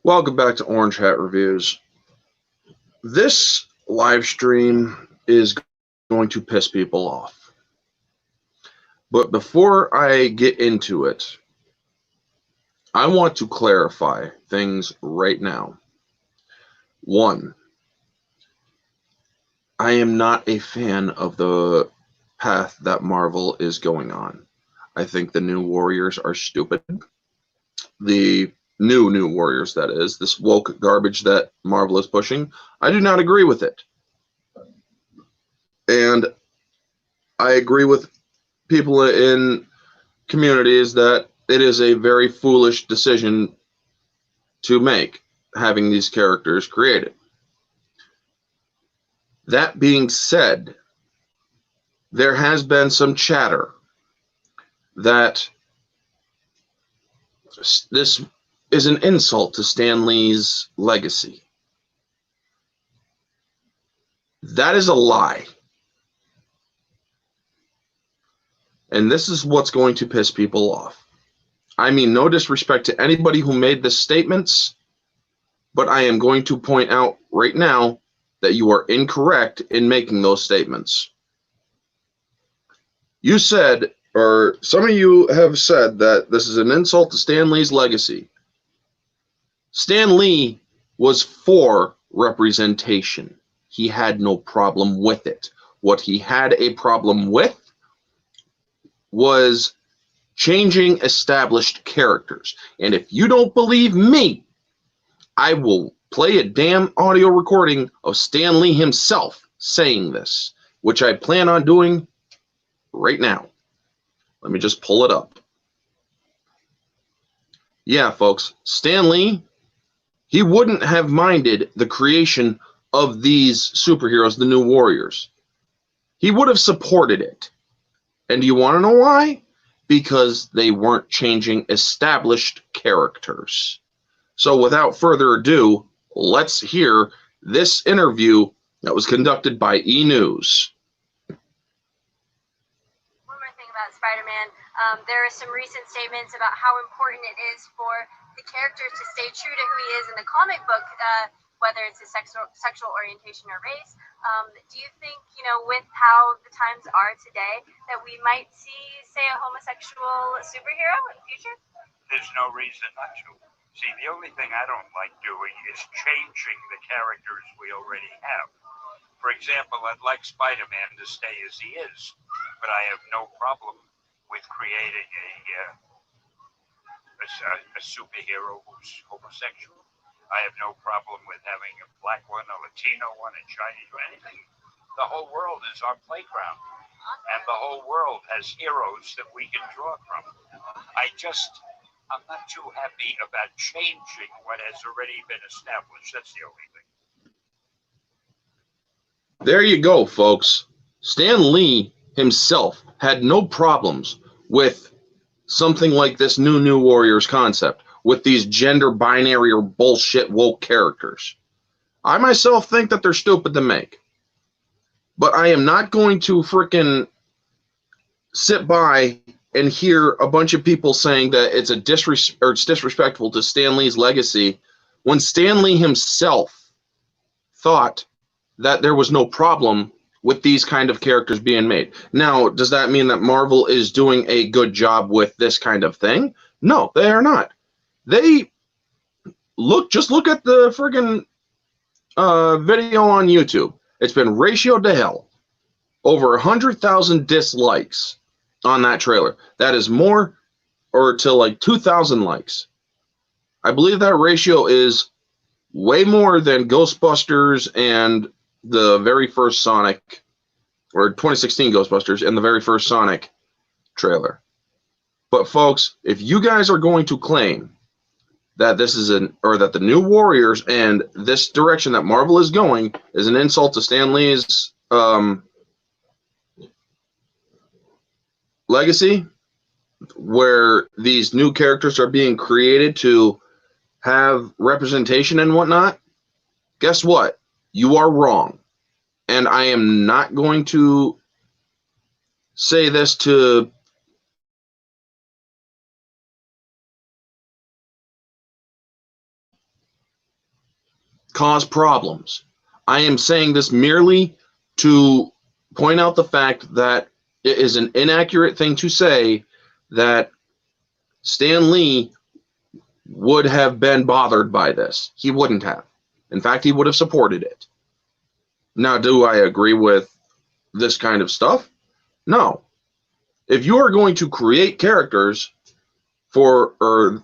Welcome back to Orange Hat Reviews. This live stream is going to piss people off. But before I get into it, I want to clarify things right now. One, I am not a fan of the path that Marvel is going on. I think the New Warriors are stupid. The new Warriors, that is, this woke garbage that Marvel is pushing, I do not agree with it. And I agree with people in communities that it is a very foolish decision to make, having these characters created. That being said, there has been some chatter that this is an insult to Stan Lee's legacy. That is a lie. And this is what's going to piss people off. I mean, no disrespect to anybody who made the statements, but I am going to point out right now that you are incorrect in making those statements. You said, or some of you have said, that this is an insult to Stan Lee's legacy. Stan Lee was for representation. He had no problem with it. What he had a problem with was changing established characters. And if you don't believe me, I will play a damn audio recording of Stan Lee himself saying this, which I plan on doing right now. Let me just pull it up. Yeah, folks, Stan Lee, he wouldn't have minded the creation of these superheroes, the New Warriors. He would have supported it. And do you want to know why? Because they weren't changing established characters. So without further ado, let's hear this interview that was conducted by E! News. One more thing about Spider-Man. There are some recent statements about how important it is for the character to stay true to who he is in the comic book, whether it's his sexual orientation or race. Do you think, with how the times are today, that we might see, say, a homosexual superhero in the future? There's no reason not to. See, the only thing I don't like doing is changing the characters we already have. For example, I'd like Spider-Man to stay as he is, but I have no problem with creating a superhero who's homosexual. I have no problem with having a black one, a Latino one, a Chinese one, anything. The whole world is our playground, and the whole world has heroes that we can draw from. I'm not too happy about changing what has already been established. That's the only thing. There you go, folks. Stan Lee himself had no problems with something like this new Warriors concept, with these gender binary or bullshit woke characters. I myself think that they're stupid to make. But I am not going to frickin' sit by and hear a bunch of people saying that it's disrespectful to Stan Lee's legacy when Stan Lee himself thought that there was no problem with these kind of characters being made. Now, does that mean that Marvel is doing a good job with this kind of thing? No, they are not. They just look at the friggin' video on YouTube. It's been ratioed to hell. Over 100,000 dislikes on that trailer. That is more, or to like 2,000 likes. I believe that ratio is way more than Ghostbusters and the very first Sonic, or 2016 Ghostbusters and the very first Sonic trailer. But folks, if you guys are going to claim that this is that the New Warriors and this direction that Marvel is going is an insult to Stan Lee's legacy, where these new characters are being created to have representation and whatnot, guess what? You are wrong. And I am not going to say this to cause problems. I am saying this merely to point out the fact that it is an inaccurate thing to say that Stan Lee would have been bothered by this. He wouldn't have. In fact, he would have supported it. Now, do I agree with this kind of stuff? No. If you are going to create characters for or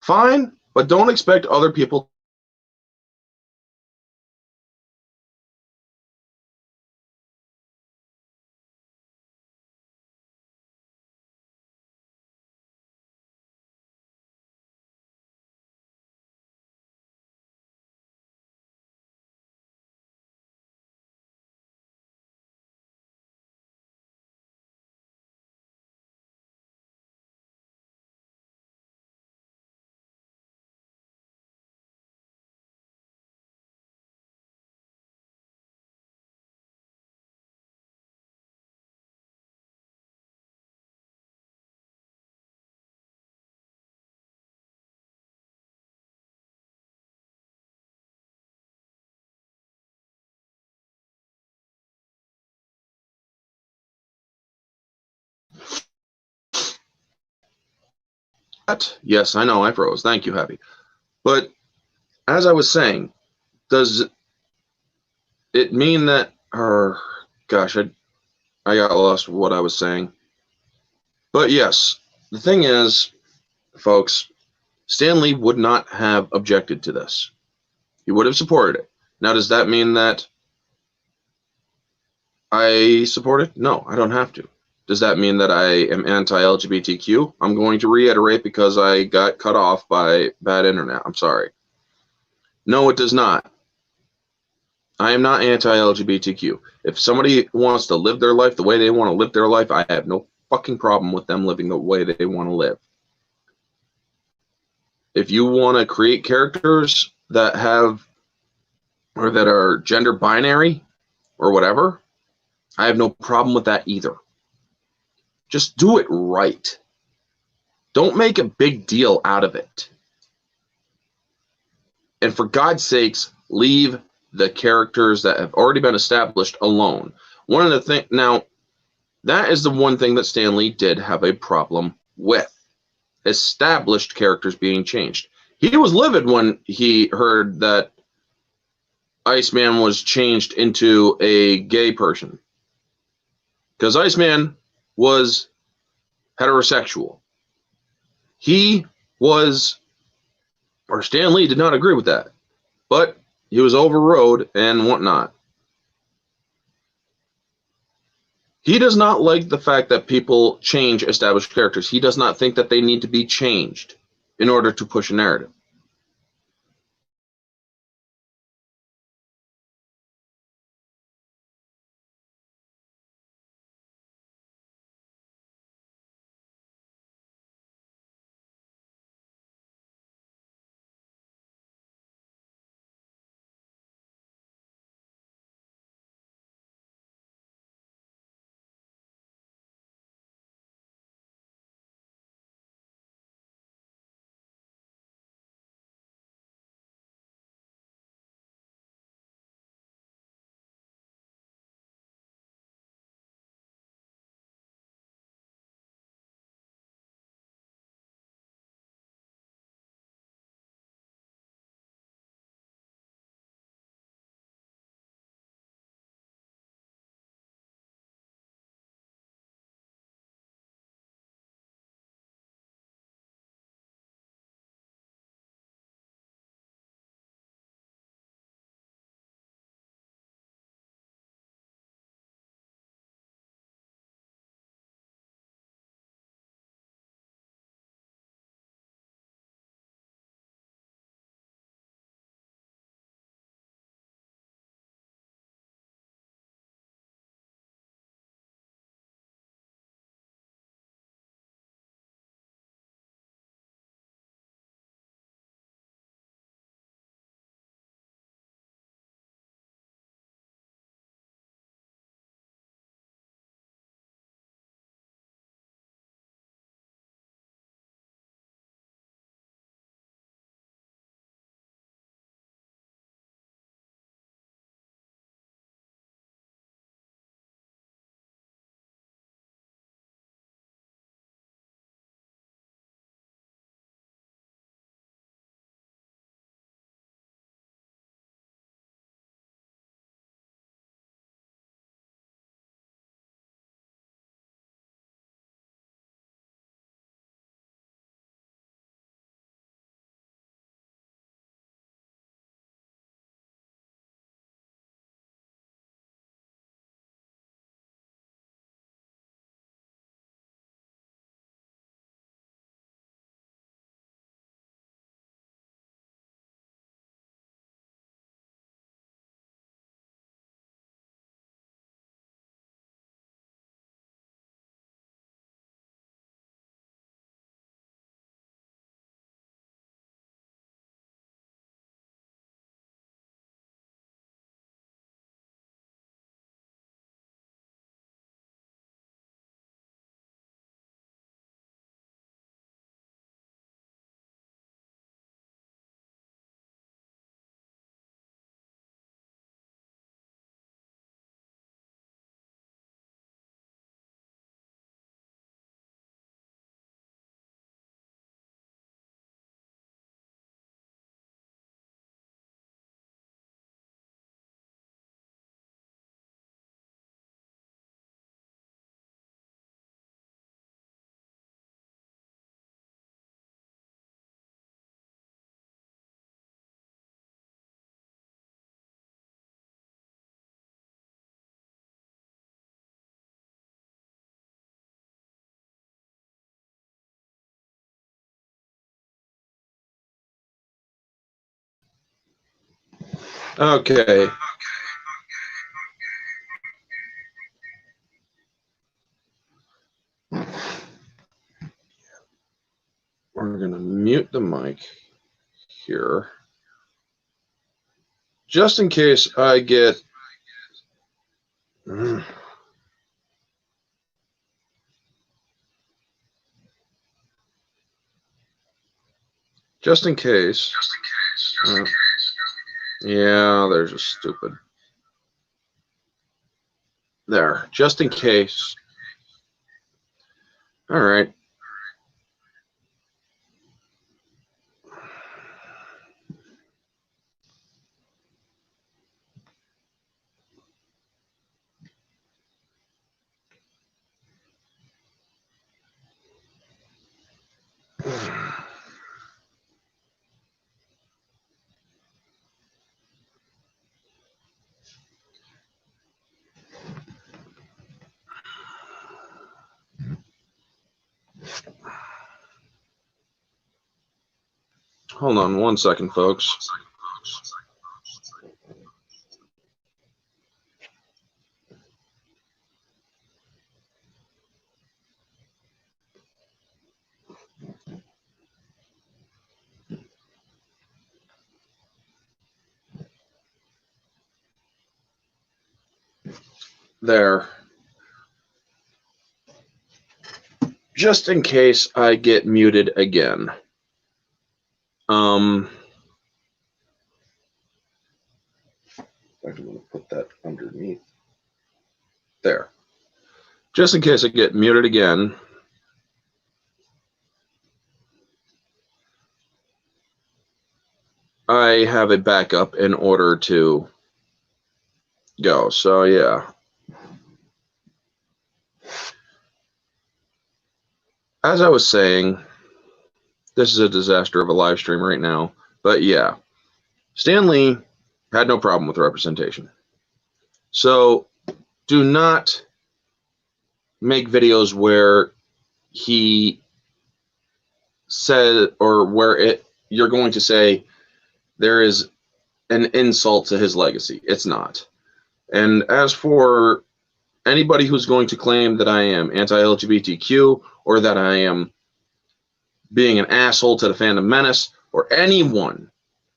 fine, but don't expect other people. Yes, I know I froze. Thank you, Happy. But as I was saying, does it mean that, or gosh, I got lost what I was saying. But yes, the thing is, folks, Stan Lee would not have objected to this. He would have supported it. Now, does that mean that I support it? No, I don't have to. Does that mean that I am anti-LGBTQ? I'm going to reiterate because I got cut off by bad internet. I'm sorry. No, it does not. I am not anti-LGBTQ. If somebody wants to live their life the way they want to live their life, I have no fucking problem with them living the way they want to live. If you want to create characters that have or that are gender binary or whatever, I have no problem with that either. Just do it right. Don't make a big deal out of it. And for God's sakes, leave the characters that have already been established alone. One of the things, now, that is the one thing that Stan Lee did have a problem with. Established characters being changed. He was livid when he heard that Iceman was changed into a gay person. Because Iceman was heterosexual. He was, or Stan Lee did not agree with that. But he was overrode and whatnot. He does not like the fact that people change established characters. He does not think that they need to be changed in order to push a narrative. Okay. We're going to mute the mic here. Just in case I get... Just in case. Yeah, they're just stupid. There, just in case. All right. Hold on 1 second, folks. There. Just in case I get muted again. I'm going to put that underneath. There. Just in case I get muted again. I have a backup in order to go. So, yeah. As I was saying, this is a disaster of a live stream right now. But, yeah. Stan Lee had no problem with representation. So, do not make videos where he said, or where you're going to say there is an insult to his legacy. It's not. And as for anybody who's going to claim that I am anti-LGBTQ or that I am being an asshole to the fandom menace or anyone,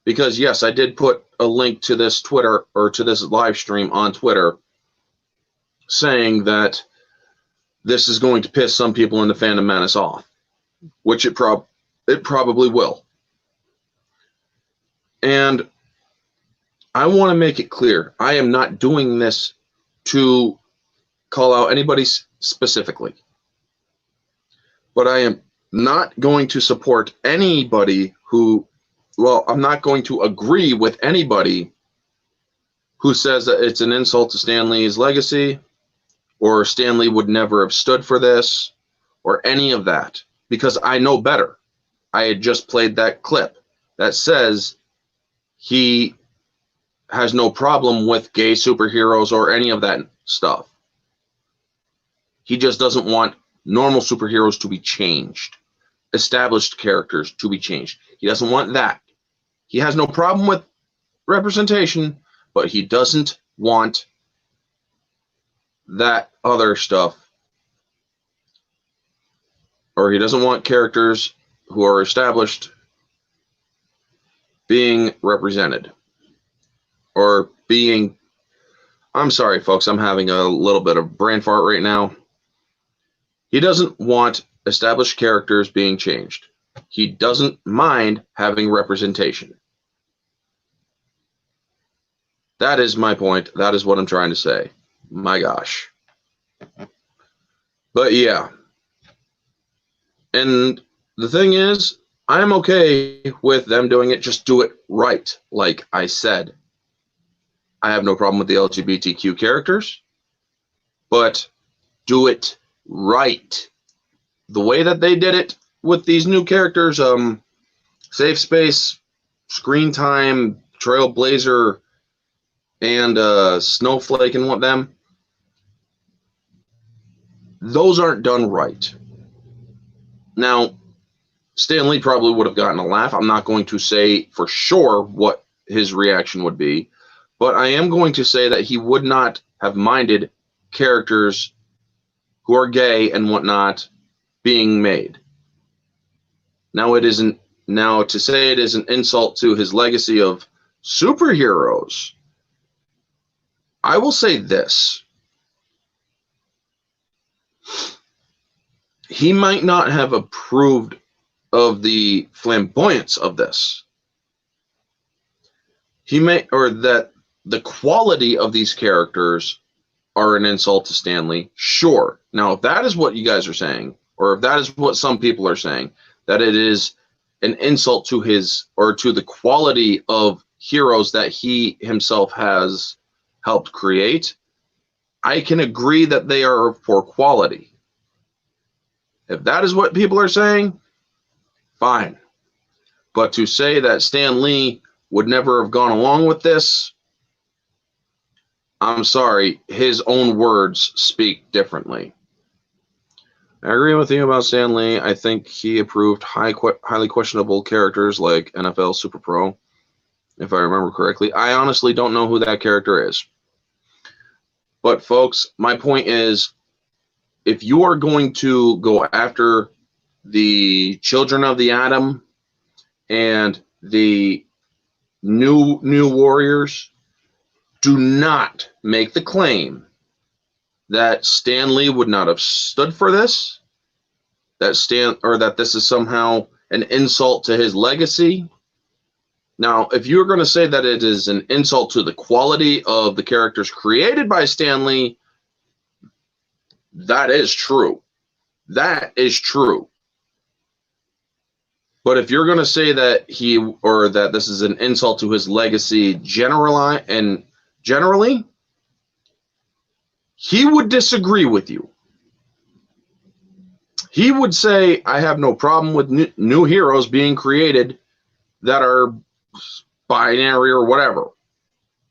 because yes, I did put a link to this Twitter or to this live stream on Twitter saying that this is going to piss some people in the fandom menace off, which it probably will. And I want to make it clear, I am not doing this to call out anybody specifically. But I am not going to support anybody who, well, I'm not going to agree with anybody who says that it's an insult to Stan Lee's legacy, or Stan Lee would never have stood for this, or any of that, because I know better. I had just played that clip that says he has no problem with gay superheroes or any of that stuff. He just doesn't want normal superheroes to be changed, established characters to be changed. He doesn't want that. He has no problem with representation, but he doesn't want that other stuff. Or he doesn't want characters who are established being represented. Or being... I'm sorry, folks. I'm having a little bit of brain fart right now. He doesn't want established characters being changed. He doesn't mind having representation. That is my point. That is what I'm trying to say. My gosh. But yeah. And the thing is, I'm okay with them doing it. Just do it right, like I said. I have no problem with the LGBTQ characters, but do it right. The way that they did it with these new characters, Safe Space, Screen Time, Trailblazer, and Snowflake and what them, those aren't done right. Now, Stan Lee probably would have gotten a laugh. I'm not going to say for sure what his reaction would be, But I am going to say that he would not have minded characters who are gay and whatnot being made. Now it isn't. Now to say it is an insult to his legacy of superheroes, I will say this. He might not have approved of the flamboyance of this. He may, or that the quality of these characters are an insult to Stan Lee. Sure. Now, if that is what you guys are saying, or if that is what some people are saying, that it is an insult to his, or to the quality of heroes that he himself has helped create, I can agree that they are of poor quality. If that is what people are saying, fine. But to say that Stan Lee would never have gone along with this, I'm sorry, his own words speak differently. I agree with you about Stan Lee. I think he approved highly questionable characters like NFL Super Pro, if I remember correctly. I honestly don't know who that character is. But folks, my point is, if you are going to go after the Children of the Atom and the new Warriors, do not make the claim that Stan Lee would not have stood for this, that this is somehow an insult to his legacy. Now, if you're going to say that it is an insult to the quality of the characters created by Stan Lee, that is true. That is true. But if you're going to say that that this is an insult to his legacy generally, he would disagree with you. He would say, I have no problem with new heroes being created that are binary or whatever.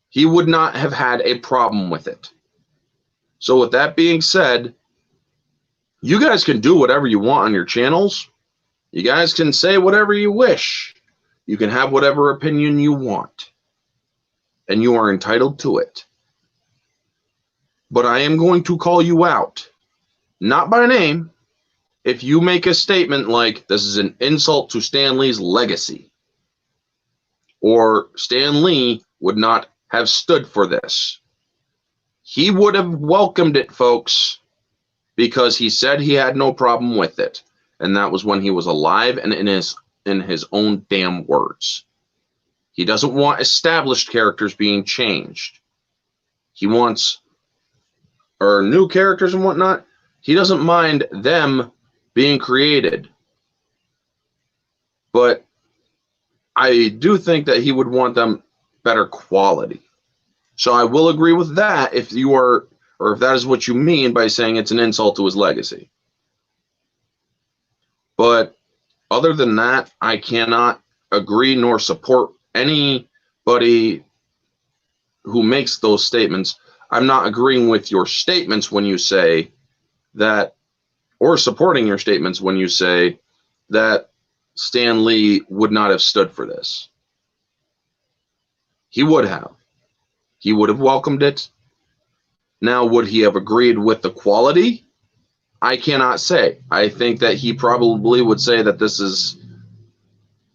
He would not have had a problem with it. So with that being said, you guys can do whatever you want on your channels. You guys can say whatever you wish. You can have whatever opinion you want. And you are entitled to it. But I am going to call you out. Not by name. If you make a statement like, this is an insult to Stan Lee's legacy, or Stan Lee would not have stood for this, he would have welcomed it, folks, because he said he had no problem with it. And that was when he was alive and in his own damn words. He doesn't want established characters being changed. He wants, or new characters and whatnot, he doesn't mind them being created. But I do think that he would want them better quality. So I will agree with that if you are, or if that is what you mean by saying it's an insult to his legacy. But other than that, I cannot agree nor support anybody who makes those statements. I'm not agreeing with your statements when you say that, or supporting your statements when you say that Stan Lee would not have stood for this. He would have. He would have welcomed it. Now, would he have agreed with the quality? I cannot say. I think that he probably would say that this is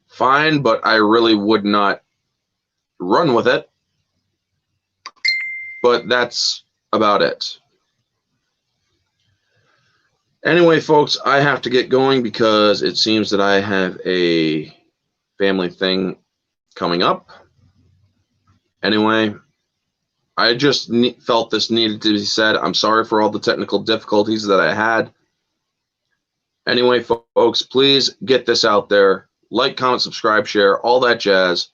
fine, but I really would not run with it. But that's about it. Anyway, folks, I have to get going because it seems that I have a family thing coming up. Anyway, I just felt this needed to be said. I'm sorry for all the technical difficulties that I had. Anyway, folks, please get this out there. Like, comment, subscribe, share, all that jazz.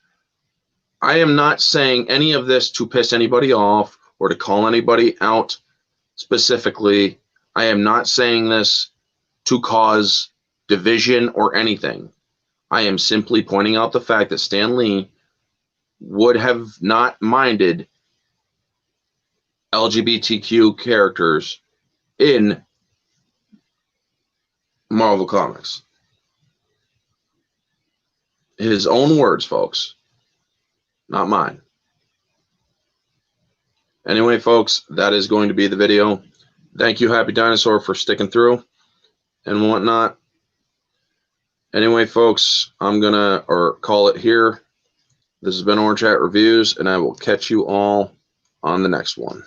I am not saying any of this to piss anybody off or to call anybody out specifically. I am not saying this to cause division or anything. I am simply pointing out the fact that Stan Lee would have not minded LGBTQ characters in Marvel Comics. His own words, folks, not mine. Anyway, folks, that is going to be the video. Thank you, Happy Dinosaur, for sticking through and whatnot. Anyway, folks, I'm going to call it here. This has been Orange Hat Reviews, and I will catch you all on the next one.